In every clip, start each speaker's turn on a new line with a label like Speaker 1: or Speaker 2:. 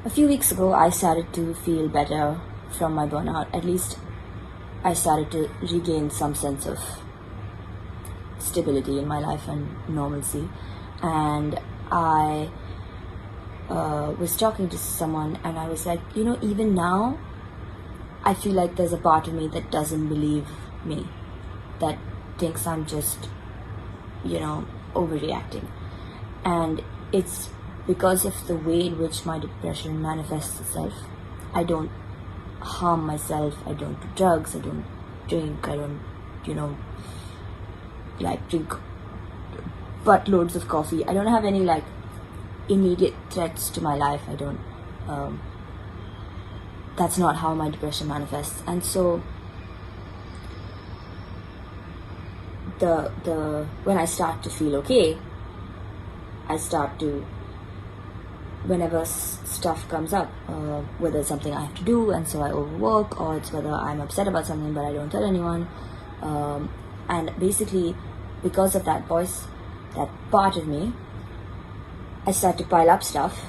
Speaker 1: A few weeks ago, I started to feel better from my burnout. At least I started to regain some sense of stability in my life and normalcy. And I was talking to someone, and I was like, even now, I feel like there's a part of me that doesn't believe me, that thinks I'm just, overreacting. And it's because of the way in which my depression manifests itself. I don't harm myself, I don't do drugs, I don't drink, I don't, drink buttloads of coffee. I don't have any immediate threats to my life. I don't, that's not how my depression manifests. And so when I start to feel okay, I start to, whenever stuff comes up, whether it's something I have to do and so I overwork, or it's whether I'm upset about something but I don't tell anyone, and basically because of that voice, that part of me, I start to pile up stuff,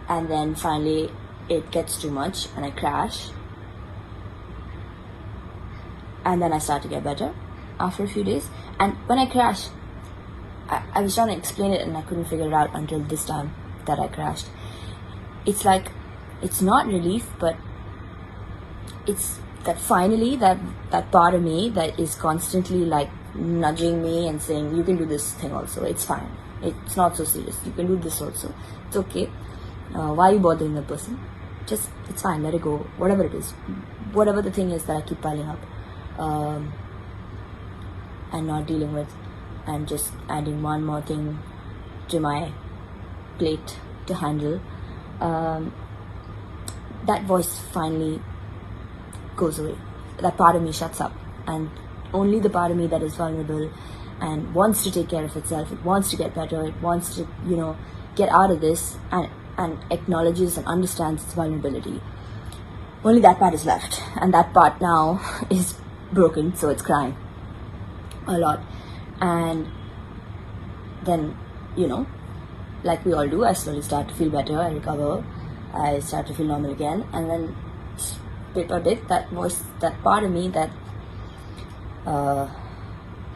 Speaker 1: and then finally it gets too much and I crash, and then I start to get better after a few days. And when I crash, I was trying to explain it and I couldn't figure it out until this time that I crashed. It's like, it's not relief, but it's that finally that part of me that is constantly nudging me and saying, you can do this thing also, it's fine, it's not so serious, you can do this also, it's okay, why are you bothering the person, just, it's fine, let it go, whatever it is, whatever the thing is that I keep piling up and not dealing with, and just adding one more thing to my plate to handle. That voice finally goes away. That part of me shuts up, and only the part of me that is vulnerable and wants to take care of itself, it wants to get better, it wants to get out of this, and acknowledges and understands its vulnerability, only that part is left. And that part now is broken, so it's crying a lot. And then like we all do, I slowly start to feel better, I recover, I start to feel normal again, and then bit by bit, that voice, that part of me that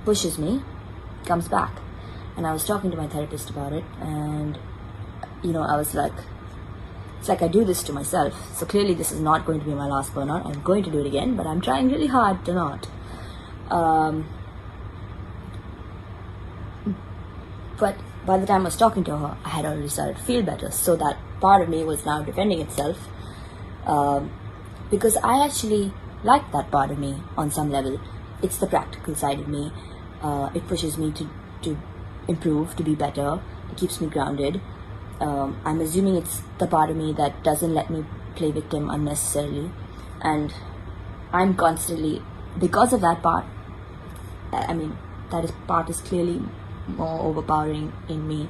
Speaker 1: pushes me, comes back. And I was talking to my therapist about it, and I was like, it's like I do this to myself, so clearly this is not going to be my last burnout. I'm going to do it again, but I'm trying really hard to not. But by the time I was talking to her, I had already started to feel better. So that part of me was now defending itself, because I actually like that part of me on some level. It's the practical side of me. It pushes me to improve, to be better. It keeps me grounded. I'm assuming it's the part of me that doesn't let me play victim unnecessarily. And I'm constantly, because of that part, part is clearly more overpowering in me.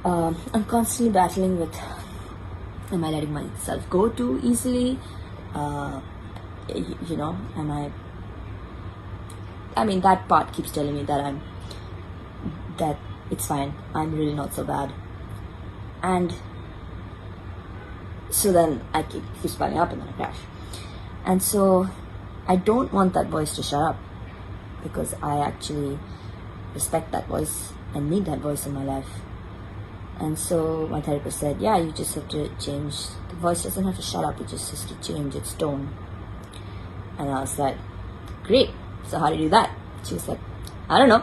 Speaker 1: I'm constantly battling with, am I letting myself go too easily? Am I, that part keeps telling me that it's fine, I'm really not so bad. And so then I keep piling up and then I crash. And so I don't want that voice to shut up, because I actually respect that voice and need that voice in my life. And so my therapist said, yeah, you just have to change. The voice doesn't have to shut up, it just has to change its tone. And I was like, great, so how do you do that? She was like, I don't know.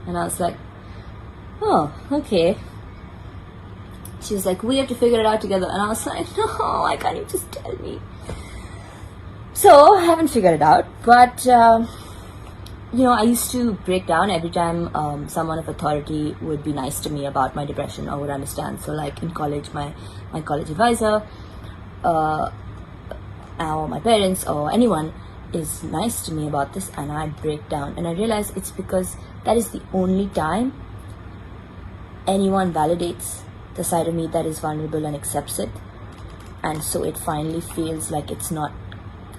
Speaker 1: And I was like, oh, okay. She was like, we have to figure it out together. And I was like, no, why can't you just tell me? So I haven't figured it out, but I used to break down every time someone of authority would be nice to me about my depression or would understand. So like in college, my college advisor or my parents or anyone is nice to me about this, and I break down. And I realize it's because that is the only time anyone validates the side of me that is vulnerable and accepts it. And so it finally feels like it's not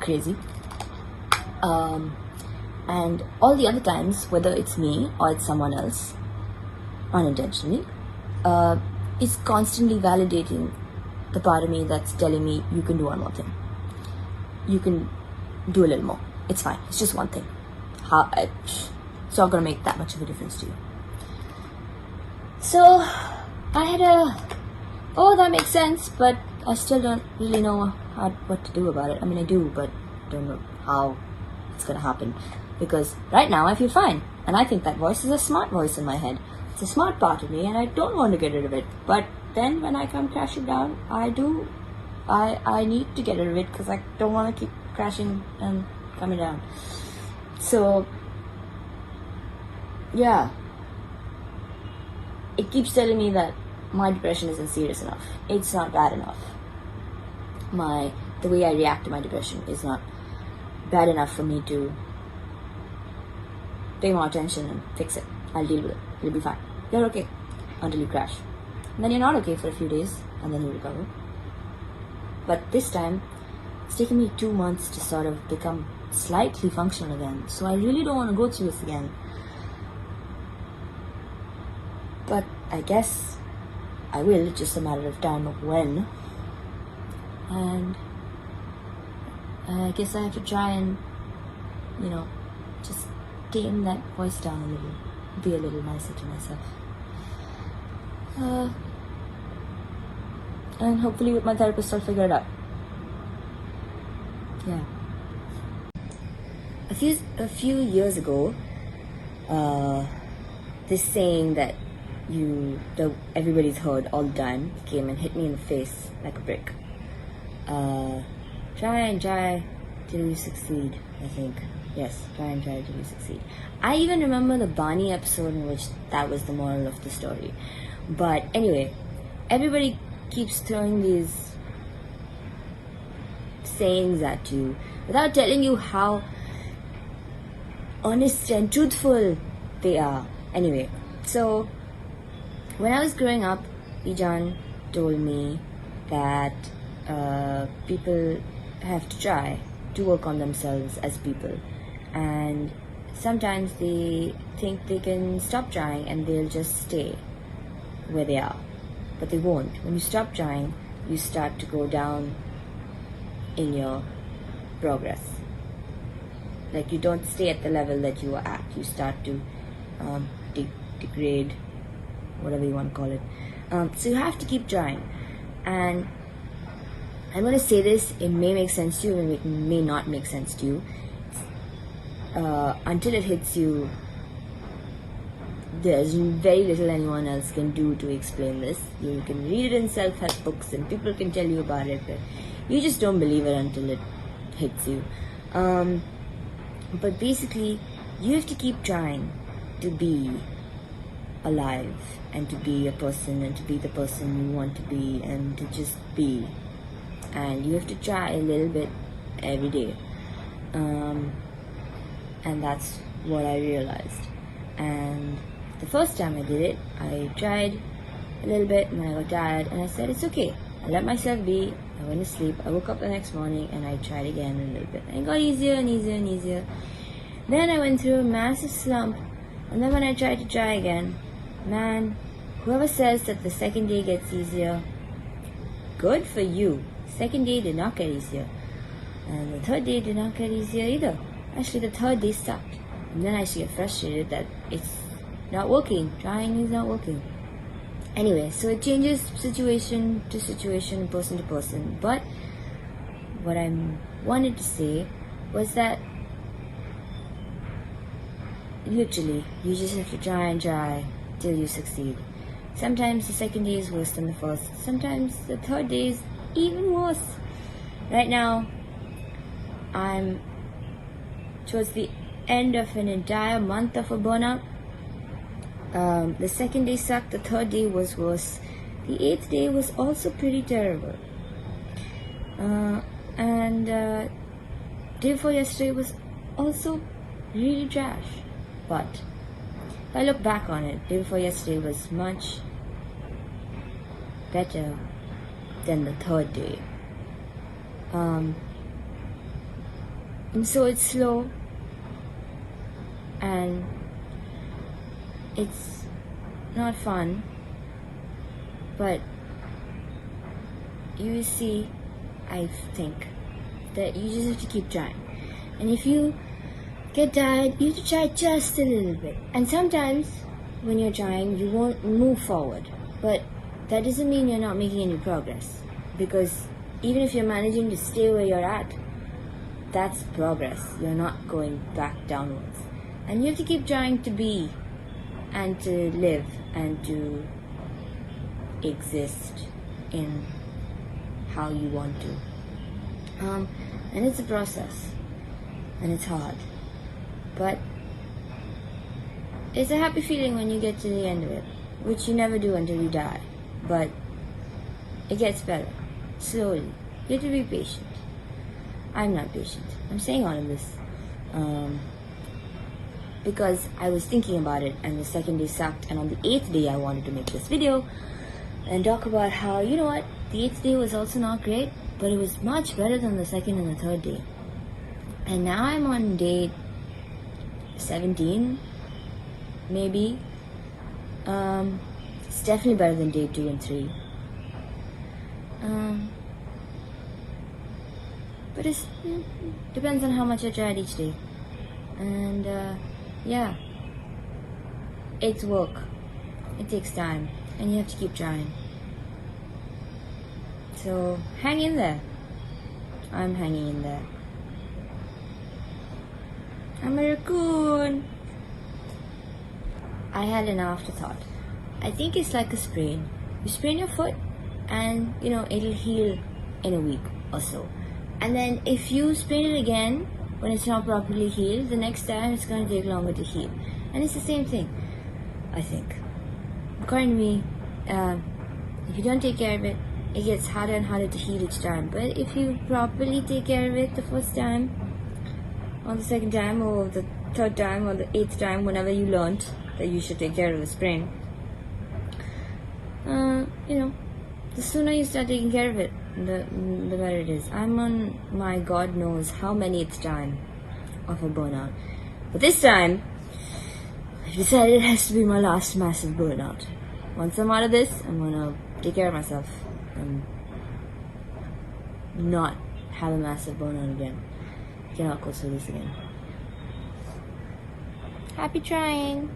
Speaker 1: crazy. And all the other times, whether it's me or it's someone else, unintentionally, is constantly validating the part of me that's telling me you can do one more thing. You can do a little more. It's fine. It's just one thing. It's not going to make that much of a difference to you. So I had that makes sense, but I still don't really know what to do about it. I mean, I do, but don't know how it's going to happen. Because right now I feel fine. And I think that voice is a smart voice in my head. It's a smart part of me, and I don't want to get rid of it. But then when I come crashing down, I need to get rid of it because I don't want to keep crashing and coming down. So, yeah. It keeps telling me that my depression isn't serious enough. It's not bad enough. The way I react to my depression is not bad enough for me to pay more attention and fix it. I'll deal with it. It'll be fine. You're okay until you crash. And then you're not okay for a few days and then you recover. But this time, it's taken me 2 months to sort of become slightly functional again. So I really don't want to go through this again. But I guess I will. It's just a matter of time of when. And I guess I have to try and, just tame that voice down a little. Be a little nicer to myself. And hopefully with my therapist I'll figure it out. Yeah. A few years ago, this saying that everybody's heard all the time came and hit me in the face like a brick. Try and try till you succeed, I think. Yes, try and try till you succeed. I even remember the Barney episode in which that was the moral of the story. But anyway, everybody keeps throwing these sayings at you without telling you how honest and truthful they are. Anyway, so when I was growing up, Ijan told me that people have to try to work on themselves as people, and sometimes they think they can stop trying and they'll just stay where they are, but they won't. When you stop trying, you start to go down in your progress. Like, you don't stay at the level that you are at. You start to degrade, whatever you want to call it. So you have to keep trying. And I'm going to say this, it may make sense to you, it may not make sense to you. Until it hits you, there's very little anyone else can do to explain this. You can read it in self-help books and people can tell you about it, but you just don't believe it until it hits you. But basically, you have to keep trying to be alive and to be a person and to be the person you want to be and to just be. And you have to try a little bit every day. And that's what I realized. And the first time I did it, I tried a little bit and I got tired and I said, it's okay. I let myself be. I went to sleep. I woke up the next morning and I tried again a little bit. And it got easier and easier and easier. Then I went through a massive slump. And then when I tried to try again, man, whoever says that the second day gets easier, good for you. Second day did not get easier. And the third day did not get easier either. Actually, the third day sucked. And then I used to get frustrated that it's not working. Trying is not working. Anyway, so it changes situation to situation, person to person. But what I wanted to say was that literally, you just have to try and try till you succeed. Sometimes the second day is worse than the first. Sometimes the third day is even worse. Right now, I'm towards the end of an entire month of a burnout. The second day sucked, the third day was worse. The 8th day was also pretty terrible. And day before yesterday was also really trash. But if I look back on it, day before yesterday was much better than the third day. And so it's slow and it's not fun, But you see, I think that you just have to keep trying. And if you get tired, you have to try just a little bit. And sometimes when you're trying, you won't move forward. But that doesn't mean you're not making any progress. Because even if you're managing to stay where you're at, that's progress. You're not going back downwards. And you have to keep trying to be and to live and to exist in how you want to. And it's a process. And it's hard. But it's a happy feeling when you get to the end of it, which you never do until you die. But it gets better, slowly. You have to be patient. I'm not patient. I'm saying all of this because I was thinking about it, and the second day sucked, and on the 8th day I wanted to make this video and talk about how, you know what, the 8th day was also not great, but it was much better than the 2nd and the 3rd day. And now I'm on day 17, maybe. It's definitely better than day 2 and 3. But it depends on how much I tried each day. And yeah, it's work. It takes time, and you have to keep trying. So hang in there. I'm hanging in there. I'm a raccoon. I had an afterthought. I think it's like a sprain. You sprain your foot, and it'll heal in a week or so. And then if you sprain it again when it's not properly healed, the next time it's going to take longer to heal. And it's the same thing, I think. According to me, if you don't take care of it, it gets harder and harder to heal each time. But if you properly take care of it the first time, or the second time, or the 3rd time, or the 8th time, whenever you learned that you should take care of a sprain, the sooner you start taking care of it, the better it is. I'm on my God knows how manyth time of a burnout. But this time, I've decided it has to be my last massive burnout. Once I'm out of this, I'm gonna take care of myself and not have a massive burnout again. I cannot go through this again. Happy trying!